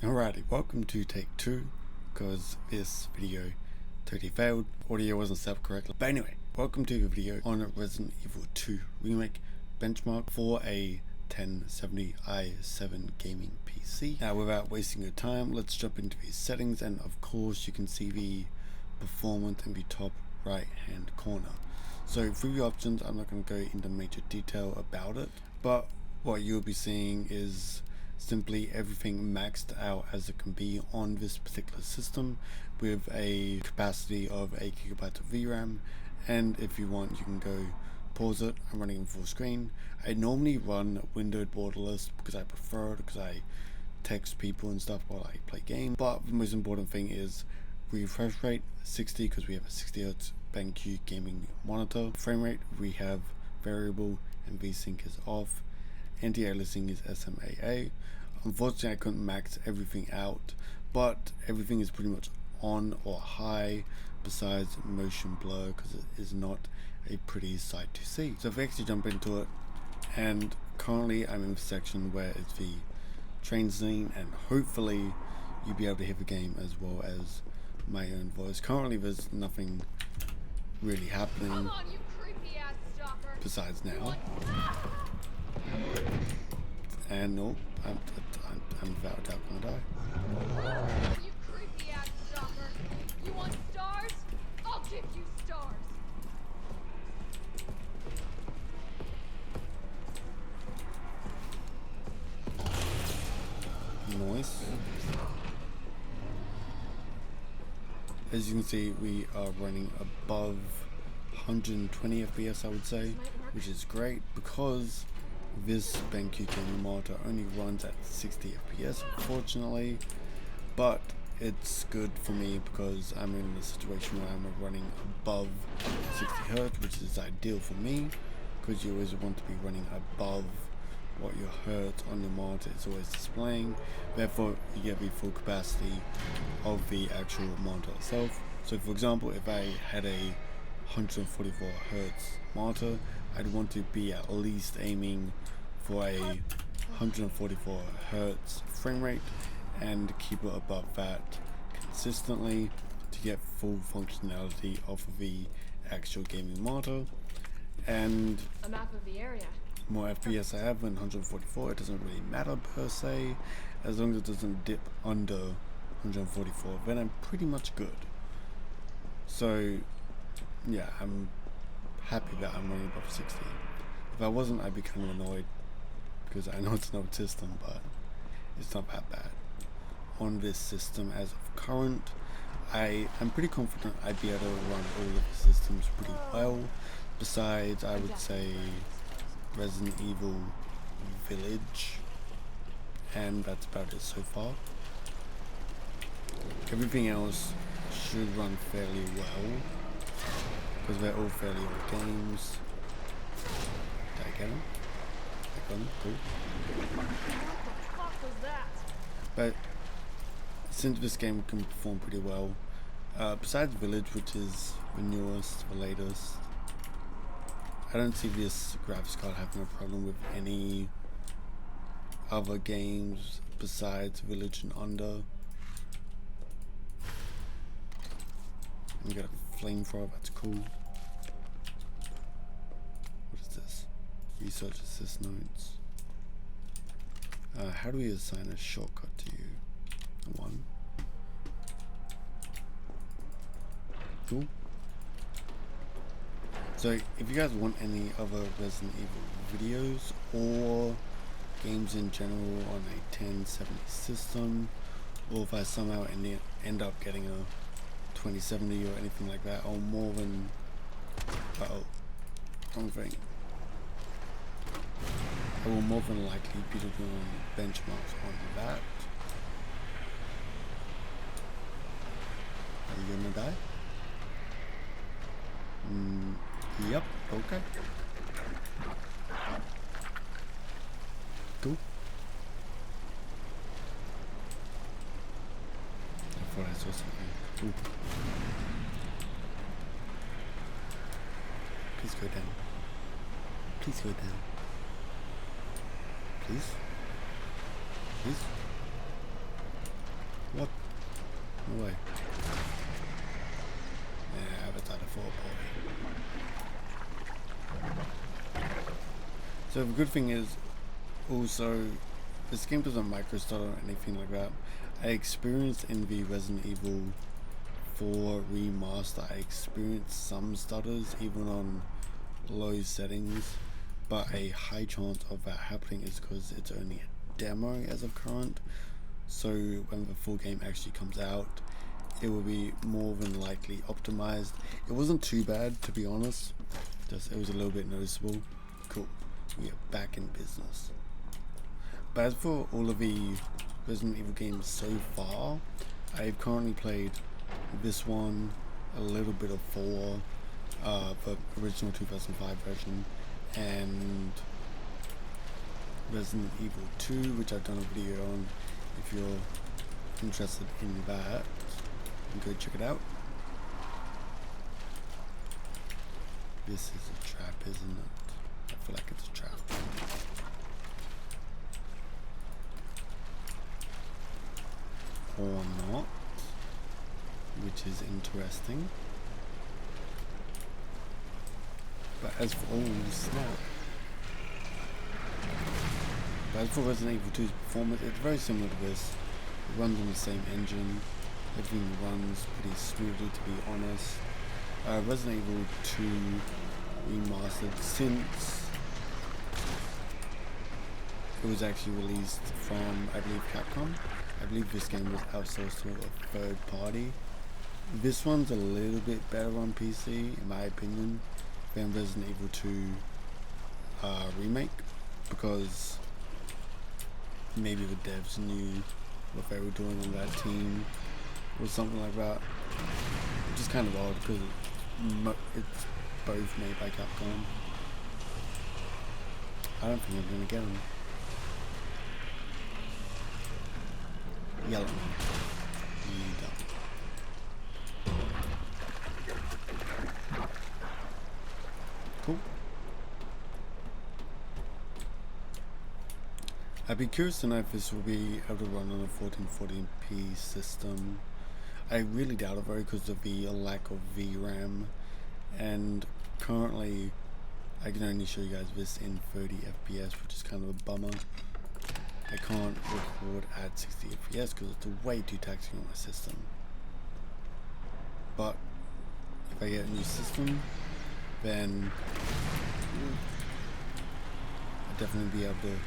Alrighty, welcome to take 2, because this video totally failed. Audio wasn't set up correctly. But anyway, welcome to the video on Resident Evil 2 Remake benchmark for a 1070 i7 gaming PC. Now without wasting your time, let's jump into the settings, and of course you can see the performance in the top right hand corner. So through the options, I'm not going to go into major detail about it, but what you'll be seeing is simply everything maxed out as it can be on this particular system, with a capacity of 8 GB of VRAM. And if you want, you can go pause it. I'm running in full screen. I normally run windowed borderless because I prefer it, because I text people and stuff while I play games. But the most important thing is refresh rate 60, because we have a 60Hz BenQ Gaming Monitor. Frame rate we have variable, and VSync is off. Anti-aliasing is SMAA. Unfortunately I couldn't max everything out, but everything is pretty much on or high besides motion blur, because it is not a pretty sight to see. So if we actually jump into it, and currently I'm in the section where it's the train scene, and hopefully you'll be able to hear the game as well as my own voice. Currently there's nothing really happening besides now. And no, I'm without doubt gonna die. You creepy ass stalker. You want stars? I'll give you stars. Nice. As you can see, we are running above 120 FPS, I would say, which is great, because this BenQ Gaming Monitor only runs at 60 FPS, unfortunately, but it's good for me because I'm in a situation where I'm running above 60 Hz, which is ideal for me, because you always want to be running above what your hertz on your monitor is always displaying. Therefore, you get the full capacity of the actual monitor itself. So for example, if I had a 144 Hz monitor, I'd want to be at least aiming for a 144 Hz frame rate and keep it above that consistently to get full functionality off of the actual gaming monitor. And A map of the area. more FPS I have than 144, it doesn't really matter per se, as long as it doesn't dip under 144, then I'm pretty much good. So yeah, I'm happy that I'm running above 60. If I wasn't, I'd be kind of annoyed, because I know it's an old system, but it's not that bad. On this system as of current, I'm pretty confident I'd be able to run all of the systems pretty well, besides I would say Resident Evil Village, and that's about it so far. Everything else should run fairly well, because they're all fairly old games. Did I get them? I got them, cool. What the fuck was that? But since this game can perform pretty well, besides Village, which is the newest, the latest, I don't see this graphics card having a problem with any other games besides Village and Under. We got a flamethrower, that's cool. What is this? Research assist notes. How do we assign a shortcut to you? 1. Cool. So if you guys want any other Resident Evil videos or games in general on a 1070 system, or if I somehow end up getting a 2070 or anything like that, or more than, well, wrong thing, I will more than likely be doing benchmarks on that. Are you gonna die? Yep, okay. Cool. I thought I saw something. Ooh. Please go down. Please go down. Please? Please? What? No way. Yeah, I was at a 4 party. So the good thing is, also, this game doesn't micro stutter or anything like that. I experienced in the Resident Evil 4 remaster, I experienced some stutters even on low settings, but a high chance of that happening is because it's only a demo as of current. So when the full game actually comes out, it will be more than likely optimized. It wasn't too bad, to be honest, just it was a little bit noticeable. Cool, we are back in business. But as for all of the Resident Evil games so far, I've currently played this one, a little bit of 4, the original 2005 version, and Resident Evil 2, which I've done a video on. If you're interested in that, you can go check it out. This is a trap, isn't it? I feel like it's a trap. Or not, which is interesting. But as for Resident Evil 2's performance, it's very similar to this. It runs on the same engine. Everything runs pretty smoothly, to be honest. Resident Evil 2 remastered since it was actually released from, I believe, Capcom. I believe this game was outsourced to a third party. This one's a little bit better on PC, in my opinion, than Resident Evil 2 Remake, because maybe the devs knew what they were doing on that team, or something like that. Which is kind of odd, because it's both made by Capcom. I don't think I'm going to get them. Yell at me. You don't. Cool. I'd be curious to know if this will be able to run on a 1440p system. I really doubt it, though, because of the lack of VRAM, and currently I can only show you guys this in 30 FPS, which is kind of a bummer. I can't record at 60 FPS because it's way too taxing on my system. But if I get a new system, then I'll definitely be able to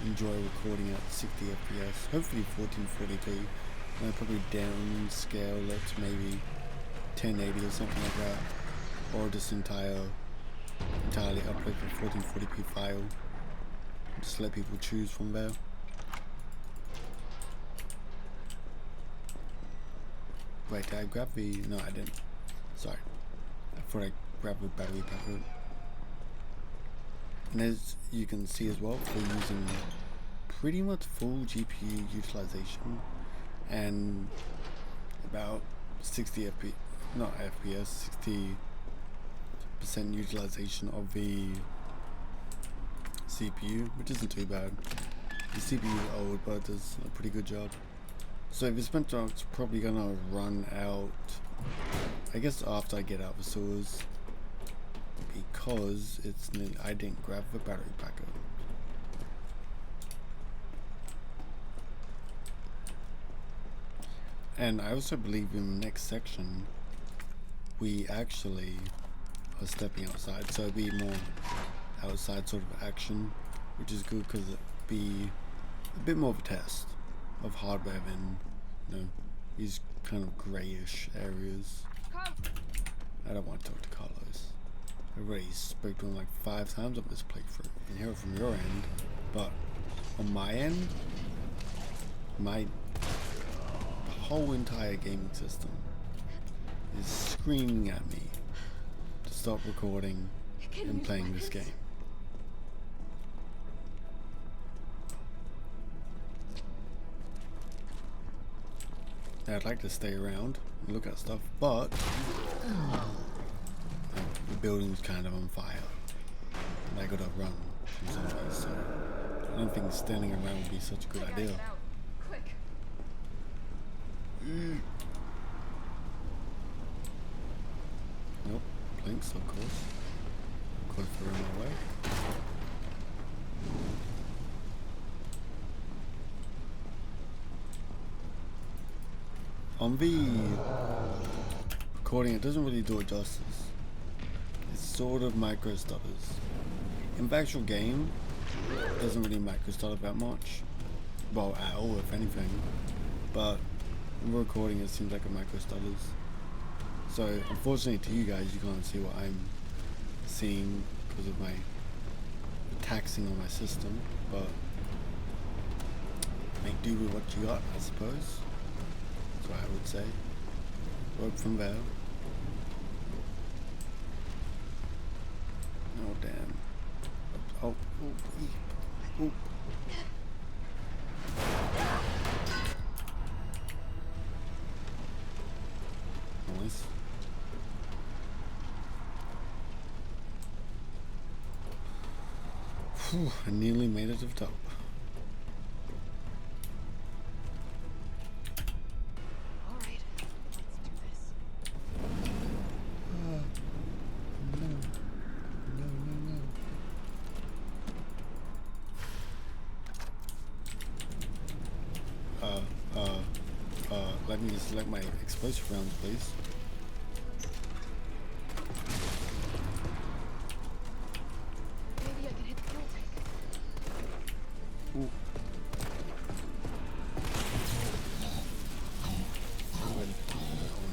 enjoy recording at 60 FPS, hopefully 1440p, and I'll probably downscale it to maybe 1080 or something like that, or just entirely upload the 1440p file. Just let people choose from there. Wait, did I grab the... No, I didn't. Sorry. I thought I grabbed the battery pack. And as you can see as well, we're using pretty much full GPU utilization and about 60 FPS, not FPS, 60% utilization of the CPU, which isn't too bad. The CPU is old, but it does a pretty good job. So this benchmark's probably gonna run out, I guess, after I get out of the sewers, because it's nearly, I didn't grab the battery pack up. And I also believe in the next section we actually are stepping outside, so it'll be more outside sort of action, which is good because it'll be a bit more of a test of hardware than, you know, these kind of grayish areas. I don't want to talk to Carlos. I already spoke to him like 5 times on this playthrough. You can hear it from your end, but on my end, my whole entire gaming system is screaming at me to stop recording and playing this game. Now, I'd like to stay around and look at stuff, but the building's kind of on fire and I gotta run from somewhere, so I don't think standing around would be such a good idea. Nope, blinks, of course. Of course, they're in my way. On the recording, it doesn't really do it justice. It's sort of micro stutters. In the actual game, it doesn't really micro stutter that much. Well, at all, if anything. But when we're recording, it seems like a micro stutters. So, unfortunately to you guys, you can't see what I'm seeing because of my taxing on my system. But make do with what you got, I suppose. That's what I would say. Work from there. Oh damn. Oh, oh, oh. Nice. Whew, I nearly made it to the top. Alright, let's do this. No. No, no, no. Let me select my explosive rounds, please. Maybe I can hit the fuel tank. Ooh. Oh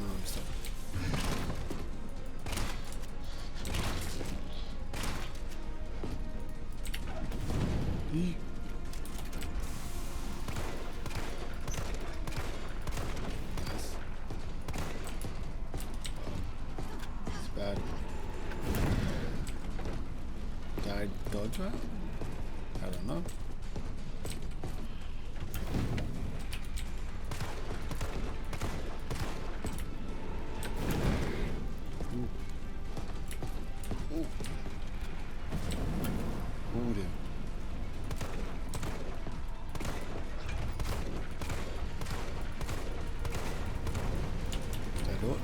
no, I'm stuck. Eee. Nice. It's bad. Did I dodge that? I don't know. Ooh. Ooh. Ooh, dear. Did I do it?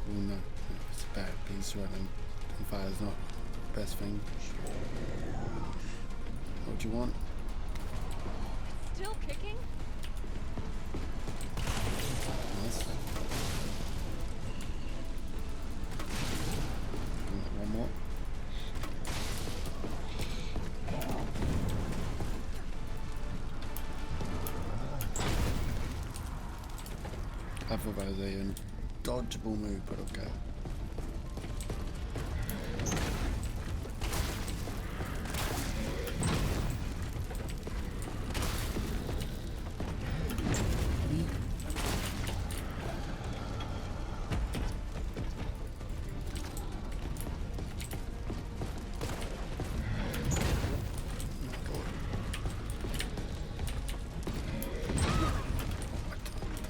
Oh no, it's bad. Being surrounded in fire is not the best thing. What do you want? Still kicking? Nice. One more. I thought that was a dodgeable move, but okay.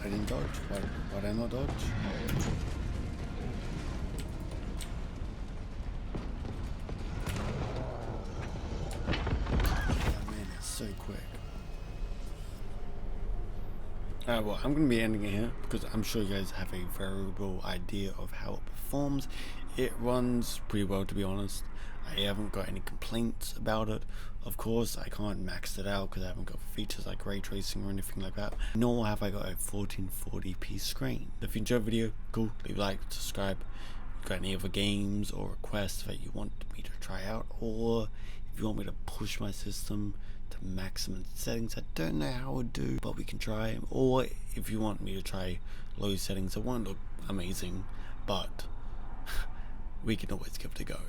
I didn't dodge. Why did I not dodge? Oh man, it's so quick. Alright, well, I'm going to be ending it here because I'm sure you guys have a variable idea of how it performs. It runs pretty well, to be honest. I haven't got any complaints about it. Of course, I can't max it out because I haven't got features like ray tracing or anything like that. Nor have I got a 1440p screen. If you enjoyed the video, cool, leave a like, subscribe. If you've got any other games or requests that you want me to try out, or if you want me to push my system to maximum settings, I don't know how I would do, but we can try. Or if you want me to try low settings, it won't look amazing, but we can always give it a go.